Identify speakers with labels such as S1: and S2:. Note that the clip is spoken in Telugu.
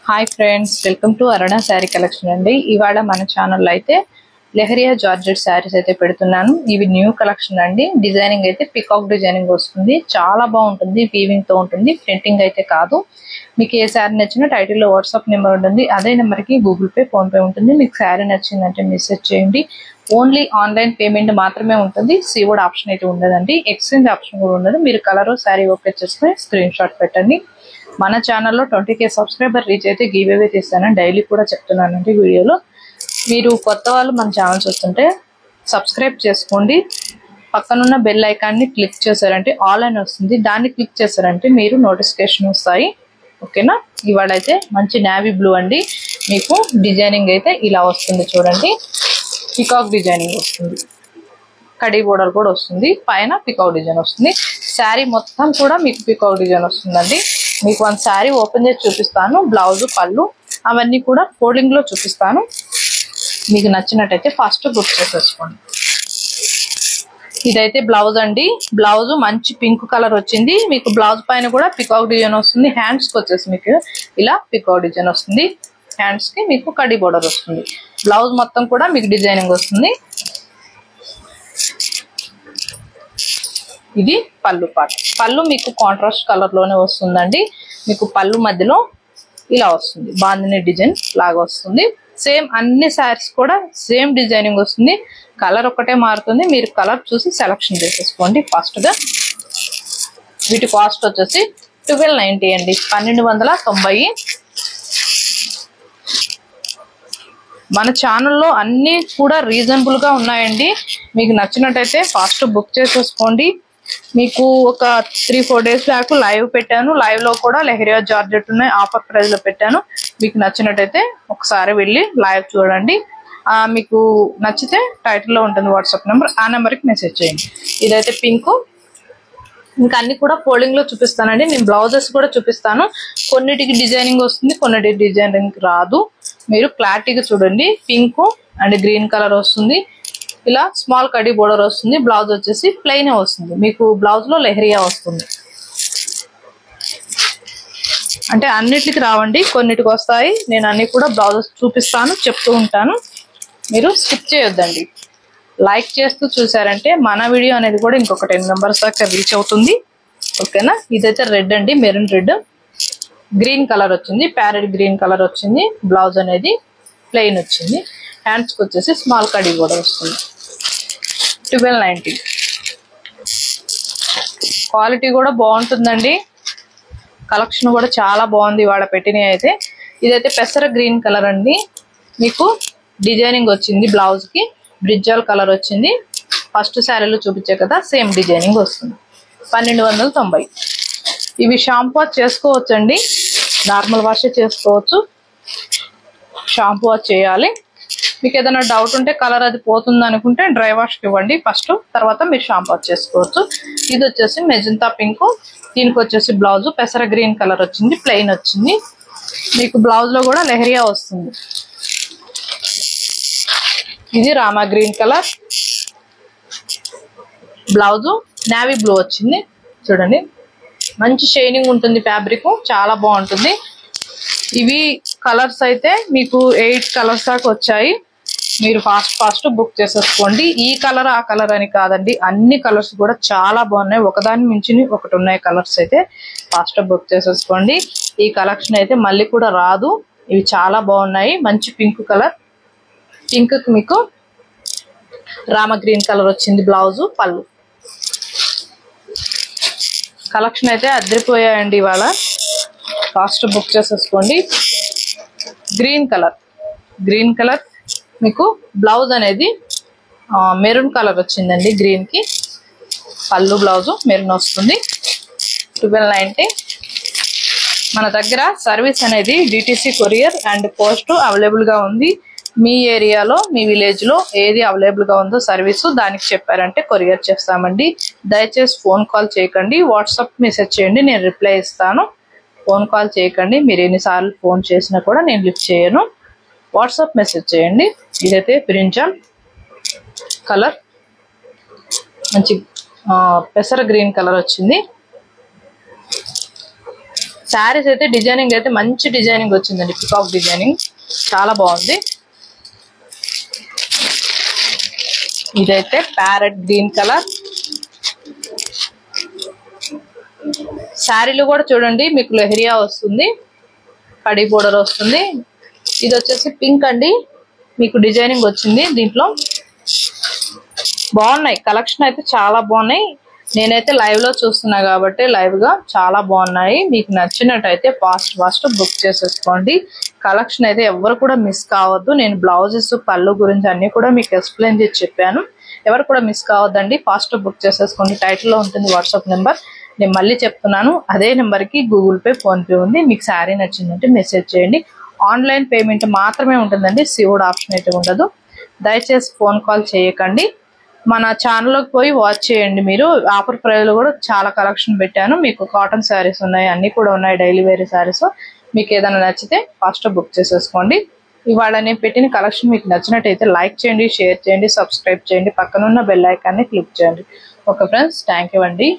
S1: Hi friends, welcome to Aruna sari collection అండి. ఇవాళ మన ఛానల్లో అయితే లెహరియా జార్జెట్ శారీస్ అయితే పెడుతున్నాను. ఇవి న్యూ కలెక్షన్ అండి. డిజైనింగ్ అయితే పికాక్ డిజైనింగ్ వస్తుంది, చాలా బాగుంటుంది. వీవింగ్ తో ఉంటుంది, ప్రింటింగ్ అయితే కాదు. మీకు ఏ శారీ నచ్చినా టైటిల్లో వాట్సాప్ నెంబర్ ఉంటుంది, అదే నెంబర్కి గూగుల్ పే, ఫోన్ పే ఉంటుంది. మీకు శారీ నచ్చిందంటే మెసేజ్ చేయండి. ఓన్లీ ఆన్లైన్ పేమెంట్ మాత్రమే ఉంటుంది, సీఓడ్ ఆప్షన్ అయితే ఉండదండి. ఎక్స్చేంజ్ ఆప్షన్ కూడా ఉండదు. మీరు కలర్ శారీ ఓకే చేసుకుని స్క్రీన్ షాట్ పెట్టండి. మన ఛానల్లో 20K సబ్స్క్రైబర్ రీచ్ అయితే గివ్ అవే తీస్తాను, డైలీ కూడా చెప్తున్నానండి వీడియోలో. మీరు కొత్త వాళ్ళు మన ఛానల్ చూస్తుంటే సబ్స్క్రైబ్ చేసుకోండి. పక్కనున్న బెల్ ఐకాన్ని క్లిక్ చేశారంటే ఆల్ అని వస్తుంది, దాన్ని క్లిక్ చేశారంటే మీరు నోటిఫికేషన్ వస్తాయి. ఓకేనా? ఇవాళ అయితే మంచి నేవీ బ్లూ అండి. మీకు డిజైనింగ్ అయితే ఇలా వస్తుంది చూడండి. పికాక్ డిజైనింగ్ వస్తుంది, కడీ బోర్డర్ కూడా వస్తుంది, పైన పికాక్ డిజైన్ వస్తుంది. శారీ మొత్తం కూడా మీకు పికాక్ డిజైన్ వస్తుందండి. మీకు వన్ శారీ ఓపెన్ చేసి చూపిస్తాను, బ్లౌజ్, పళ్ళు అవన్నీ కూడా ఫోల్డింగ్ లో చూపిస్తాను. మీకు నచ్చినట్టయితే ఫస్ట్ బుక్ చేసేసుకోండి. ఇదైతే బ్లౌజ్ అండి. బ్లౌజ్ మంచి పింక్ కలర్ వచ్చింది. మీకు బ్లౌజ్ పైన కూడా పికాక్ డిజైన్ వస్తుంది. హ్యాండ్స్ కి వచ్చేసి మీకు ఇలా పికాక్ డిజైన్ వస్తుంది. హ్యాండ్స్ కి మీకు కడీ బోర్డర్ వస్తుంది. బ్లౌజ్ మొత్తం కూడా మీకు డిజైనింగ్ వస్తుంది. ఇది పళ్ళు పార్ట్. పళ్ళు మీకు కాంట్రాస్ట్ కలర్ లోనే వస్తుందండి. మీకు పళ్ళు మధ్యలో ఇలా వస్తుంది, బాందిని డిజైన్ లాగా వస్తుంది. సేమ్ అన్ని శారీస్ కూడా సేమ్ డిజైనింగ్ వస్తుంది, కలర్ ఒకటే మారుతుంది. మీరు కలర్ చూసి సెలెక్షన్ చేసేసుకోండి. ఫస్ట్ గా వీటి కాస్ట్ వచ్చేసి 1290 అండి, 1290. మన ఛానల్లో అన్ని కూడా రీజనబుల్ గా ఉన్నాయండి. మీకు నచ్చినట్టయితే ఫాస్ట్ బుక్ చేసేసుకోండి. మీకు ఒక 3-4 డేస్ బ్యాక్ లైవ్ పెట్టాను. లైవ్ లో కూడా లెహరియా జార్జెట్ ఉన్నాయి, ఆఫర్ ప్రైస్ లో పెట్టాను. మీకు నచ్చినట్టయితే ఒకసారి వెళ్ళి లైవ్ చూడండి. మీకు నచ్చితే టైటిల్లో ఉంటుంది వాట్సాప్ నెంబర్, ఆ నెంబర్కి మెసేజ్ చేయండి. ఇదైతే పింక్. ఇంకా అన్ని కూడా ఫోల్డింగ్ లో చూపిస్తానండి. నేను బ్లౌజెస్ కూడా చూపిస్తాను. కొన్నిటికి డిజైనింగ్ వస్తుంది, కొన్నిటికి డిజైనింగ్ రాదు. మీరు క్లారిటీగా చూడండి. పింక్ అండ్ గ్రీన్ కలర్ వస్తుంది, ఇలా స్మాల్ కడీ బోర్డర్ వస్తుంది. బ్లౌజ్ వచ్చేసి ప్లెయిన్ వస్తుంది. మీకు బ్లౌజ్ లో లెహరియా వస్తుంది. అంటే అన్నిటికి రావండి, కొన్నిటికి వస్తాయి. నేను అన్ని కూడా బ్లౌజెస్ చూపిస్తాను, చెప్తూ ఉంటాను. మీరు స్కిప్ చేయొద్దండి. లైక్ చేస్తూ చూసారంటే మన వీడియో అనేది కూడా ఇంకొక 10 మెంబర్స్ దాకా రీచ్ అవుతుంది. ఓకేనా? ఇదైతే రెడ్ అండి, మెరూన్ రెడ్. గ్రీన్ కలర్ వచ్చింది, ప్యారెట్ గ్రీన్ కలర్ వచ్చింది. బ్లౌజ్ అనేది ప్లెయిన్ వచ్చింది. హ్యాండ్స్ కి వచ్చేసి స్మాల్ కడీ బోర్డర్ వస్తుంది. 1290. క్వాలిటీ కూడా బాగుంటుందండి. కలెక్షన్ కూడా చాలా బాగుంది ఇవాళ పెట్టినవి అయితే. ఇదైతే పెసర గ్రీన్ కలర్ అండి. మీకు డిజైనింగ్ వచ్చింది, బ్లౌజ్ కి బ్రిడ్జాల్ కలర్ వచ్చింది. ఫస్ట్ శారీలో చూపించే కదా, సేమ్ డిజైనింగ్ వస్తుంది. 1290. ఇవి షాంపూ వాష్ చేసుకోవచ్చండి, నార్మల్ వాష్ చేసుకోవచ్చు. షాంపూ వాష్ చేయాలి. మీకు ఏదైనా డౌట్ ఉంటే కలర్ అది పోతుంది అనుకుంటే డ్రై వాష్కి ఇవ్వండి ఫస్ట్, తర్వాత మీరు షాంపూ వాష్ చేసుకోవచ్చు. ఇది వచ్చేసి మెజంతా పింక్. దీనికి వచ్చేసి బ్లౌజ్ పెసర గ్రీన్ కలర్ వచ్చింది, ప్లెయిన్ వచ్చింది. మీకు బ్లౌజ్ లో కూడా లెహరియా వస్తుంది. ఇది Rama green colour. Blouse navy blue వచ్చింది చూడండి. మంచి షైనింగ్ ఉంటుంది, ఫ్యాబ్రిక్ చాలా బాగుంటుంది. ఇవి కలర్స్ అయితే మీకు 8 కలర్స్ దాకా వచ్చాయి. మీరు ఫాస్ట్ బుక్ చేసేసుకోండి. ఈ కలర్ ఆ కలర్ అని కాదండి, అన్ని కలర్స్ కూడా చాలా బాగున్నాయి. ఒకదాని మించి ఒకటి ఉన్నాయి కలర్స్ అయితే. ఫాస్ట్ బుక్ చేసేసుకోండి. ఈ కలెక్షన్ అయితే మళ్ళీ కూడా రాదు. ఇవి చాలా బాగున్నాయి. మంచి పింక్ కలర్. పింక్ కి మీకు రామ గ్రీన్ కలర్ వచ్చింది బ్లౌజ్, పళ్ళు. కలెక్షన్ అయితే అదిరిపోయాయండి ఇవాళ. ఫాస్ట్ బుక్ చేసేసుకోండి. గ్రీన్ కలర్ మీకు బ్లౌజ్ అనేది మెరూన్ కలర్ వచ్చిందండి. గ్రీన్ కి పళ్ళు, బ్లౌజ్ మెరూన్ వస్తుంది. 1290. మన దగ్గర సర్వీస్ అనేది DTC courier and post available గా ఉంది. మీ ఏరియాలో, మీ విలేజ్ లో ఏది అవైలబుల్ గా ఉందో సర్వీసు దానికి చెప్పారంటే కొరియర్ చేస్తామండి. దయచేసి ఫోన్ కాల్ చేయకండి, వాట్సాప్ మెసేజ్ చేయండి, నేను రిప్లై ఇస్తాను. ఫోన్ కాల్ చేయకండి. మీరు ఎన్నిసార్లు ఫోన్ చేసినా కూడా నేను లిఫ్ట్ చేయను. వాట్సాప్ మెసేజ్ చేయండి. ఇదైతే బ్రింజాల్ కలర్, మంచి పెసర గ్రీన్ కలర్ వచ్చింది. శారీస్ అయితే డిజైనింగ్ అయితే మంచి డిజైనింగ్ వచ్చిందండి, పికాక్ డిజైనింగ్ చాలా బాగుంది. ఇదైతే ప్యారెట్ గ్రీన్ కలర్. శారీలో కూడా చూడండి మీకు లెహరియా వస్తుంది, కడీ బోర్డర్ వస్తుంది. ఇది వచ్చేసి పింక్ అండి, మీకు డిజైనింగ్ వచ్చింది. దీంట్లో బాగున్నాయి కలెక్షన్ అయితే చాలా బాగున్నాయి. నేనైతే లైవ్ లో చూస్తున్నా కాబట్టి లైవ్ గా చాలా బాగున్నాయి. మీకు నచ్చినట్టయితే ఫాస్ట్ బుక్ చేసేసుకోండి. కలెక్షన్ అయితే ఎవరు కూడా మిస్ కావద్దు. నేను బ్లౌజెస్ పళ్ళు గురించి అన్ని కూడా మీకు ఎక్స్ప్లెయిన్ చేసి చెప్పాను. ఎవరు కూడా మిస్ కావద్దండి, ఫాస్ట్ బుక్ చేసేసుకోండి. టైటిల్ లో ఉంటుంది వాట్సాప్ నెంబర్, నేను మళ్ళీ చెప్తున్నాను. అదే నెంబర్ కి గూగుల్ పే, ఫోన్ పే ఉంది. మీకు శారీ నచ్చిందంటే మెసేజ్ చేయండి. ఆన్లైన్ పేమెంట్ మాత్రమే ఉంటుందండి, సిఓడి ఆప్షన్ అయితే ఉండదు. దయచేసి ఫోన్ కాల్ చేయకండి. మన ఛానల్లోకి పోయి వాచ్ చేయండి. మీరు ఆఫర్ ప్రైస్ లో కూడా చాలా కలెక్షన్ పెట్టాను. మీకు కాటన్ శారీస్ ఉన్నాయి, అన్ని కూడా ఉన్నాయి, డైలీ వేర్ శారీస్. మీకు ఏదైనా నచ్చితే ఫాస్ట్ బుక్ చేసేసుకోండి. ఇవాళ నేను పెట్టిన కలెక్షన్ మీకు నచ్చినట్టయితే లైక్ చేయండి, షేర్ చేయండి, సబ్స్క్రైబ్ చేయండి, పక్కనున్న బెల్ ఐకాన్ని క్లిక్ చేయండి. ఓకే ఫ్రెండ్స్, థ్యాంక్ యూ అండి.